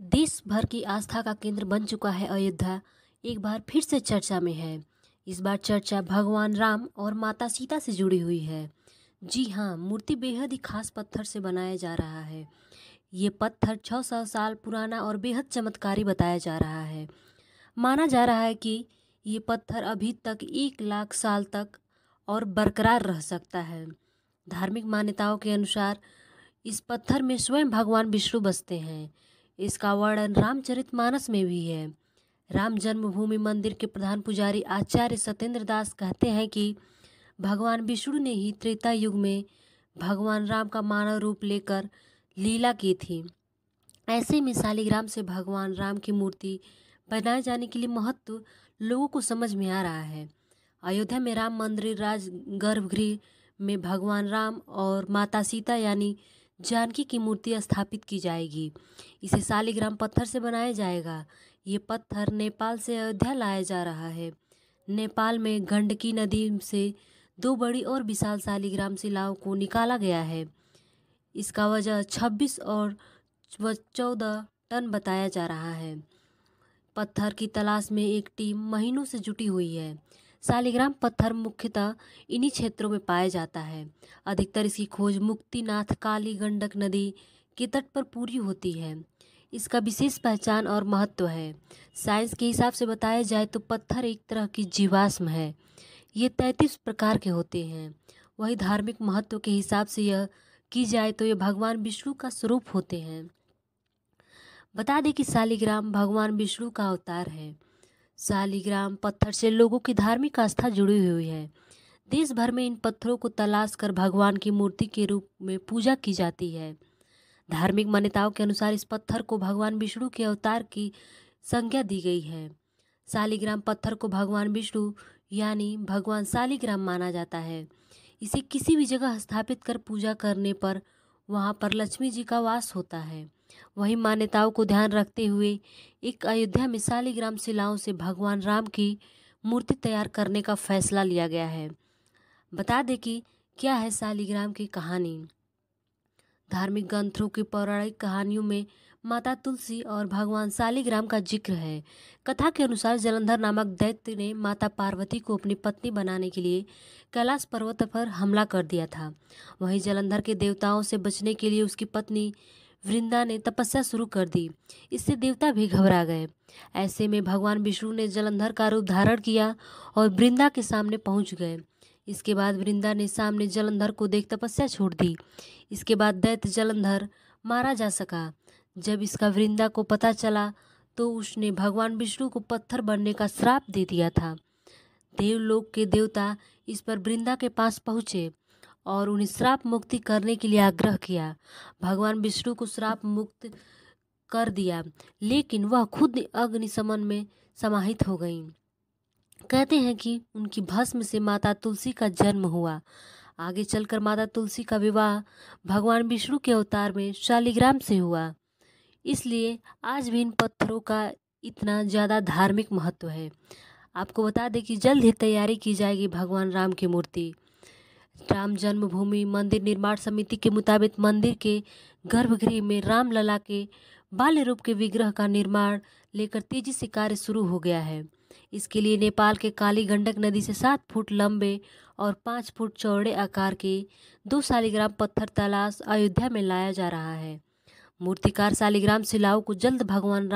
देश भर की आस्था का केंद्र बन चुका है अयोध्या एक बार फिर से चर्चा में है। इस बार चर्चा भगवान राम और माता सीता से जुड़ी हुई है। जी हाँ, मूर्ति बेहद ही खास पत्थर से बनाया जा रहा है। ये पत्थर 600 साल पुराना और बेहद चमत्कारी बताया जा रहा है। माना जा रहा है कि ये पत्थर अभी तक 1 लाख साल तक और बरकरार रह सकता है। धार्मिक मान्यताओं के अनुसार इस पत्थर में स्वयं भगवान विष्णु बसते हैं। इसका वर्णन रामचरितमानस में भी है। राम जन्मभूमि मंदिर के प्रधान पुजारी आचार्य सत्येंद्र दास कहते हैं कि भगवान विष्णु ने ही त्रेता युग में भगवान राम का मानव रूप लेकर लीला की थी। ऐसे में शालिग्राम से भगवान राम की मूर्ति बनाए जाने के लिए महत्व लोगों को समझ में आ रहा है। अयोध्या में राम मंदिर राज गर्भगृह में भगवान राम और माता सीता यानी जानकी की मूर्ति स्थापित की जाएगी। इसे शालिग्राम पत्थर से बनाया जाएगा। ये पत्थर नेपाल से अयोध्या लाया जा रहा है। नेपाल में गंडकी नदी से 2 बड़ी और विशाल शालिग्राम शिलाओं को निकाला गया है। इसका वजन 26 और 14 टन बताया जा रहा है। पत्थर की तलाश में एक टीम महीनों से जुटी हुई है। शालिग्राम पत्थर मुख्यतः इन्हीं क्षेत्रों में पाया जाता है। अधिकतर इसकी खोज मुक्तिनाथ काली गंडक नदी के तट पर पूरी होती है। इसका विशेष पहचान और महत्व है। साइंस के हिसाब से बताया जाए तो पत्थर एक तरह की जीवाश्म है। ये 33 प्रकार के होते हैं। वही धार्मिक महत्व के हिसाब से यह की जाए तो ये भगवान विष्णु का स्वरूप होते हैं। बता दें कि शालिग्राम भगवान विष्णु का अवतार है। शालिग्राम पत्थर से लोगों की धार्मिक आस्था जुड़ी हुई है। देश भर में इन पत्थरों को तलाश कर भगवान की मूर्ति के रूप में पूजा की जाती है। धार्मिक मान्यताओं के अनुसार इस पत्थर को भगवान विष्णु के अवतार की संज्ञा दी गई है। शालिग्राम पत्थर को भगवान विष्णु यानी भगवान शालिग्राम माना जाता है। इसे किसी भी जगह स्थापित कर पूजा करने पर वहां पर लक्ष्मी जी का वास होता है। वही मान्यताओं को ध्यान रखते हुए एक अयोध्या में शालिग्राम शिलाओं से भगवान राम की मूर्ति तैयार करने का फैसला लिया गया है। बता दें कि क्या है शालिग्राम की कहानी। धार्मिक ग्रंथों की पौराणिक कहानियों में माता तुलसी और भगवान शालिग्राम का जिक्र है। कथा के अनुसार जलंधर नामक दैत्य ने माता पार्वती को अपनी पत्नी बनाने के लिए कैलाश पर्वत पर हमला कर दिया था। वहीं जलंधर के देवताओं से बचने के लिए उसकी पत्नी वृंदा ने तपस्या शुरू कर दी। इससे देवता भी घबरा गए। ऐसे में भगवान विष्णु ने जलंधर का रूप धारण किया और वृंदा के सामने पहुंच गए। इसके बाद वृंदा ने सामने जलंधर को देख तपस्या छोड़ दी। इसके बाद दैत्य जलंधर मारा जा सका। जब इसका वृंदा को पता चला तो उसने भगवान विष्णु को पत्थर बनने का श्राप दे दिया था। देवलोक के देवता इस पर वृंदा के पास पहुँचे और उन्हें श्राप मुक्ति करने के लिए आग्रह किया। भगवान विष्णु को श्राप मुक्त कर दिया, लेकिन वह खुद अग्निशमन में समाहित हो गईं। कहते हैं कि उनकी भस्म से माता तुलसी का जन्म हुआ। आगे चलकर माता तुलसी का विवाह भगवान विष्णु के अवतार में शालिग्राम से हुआ। इसलिए आज भी इन पत्थरों का इतना ज़्यादा धार्मिक महत्व है। आपको बता दें कि जल्द ही तैयारी की जाएगी भगवान राम की मूर्ति। राम जन्मभूमि मंदिर निर्माण समिति के मुताबिक मंदिर के गर्भगृह में रामलला के बाल्य रूप के विग्रह का निर्माण लेकर तेजी से कार्य शुरू हो गया है। इसके लिए नेपाल के काली गंडक नदी से 7 फुट लंबे और 5 फुट चौड़े आकार के 2 शालिग्राम पत्थर तलाश अयोध्या में लाया जा रहा है। मूर्तिकार शालिग्राम शिलाओं को जल्द भगवान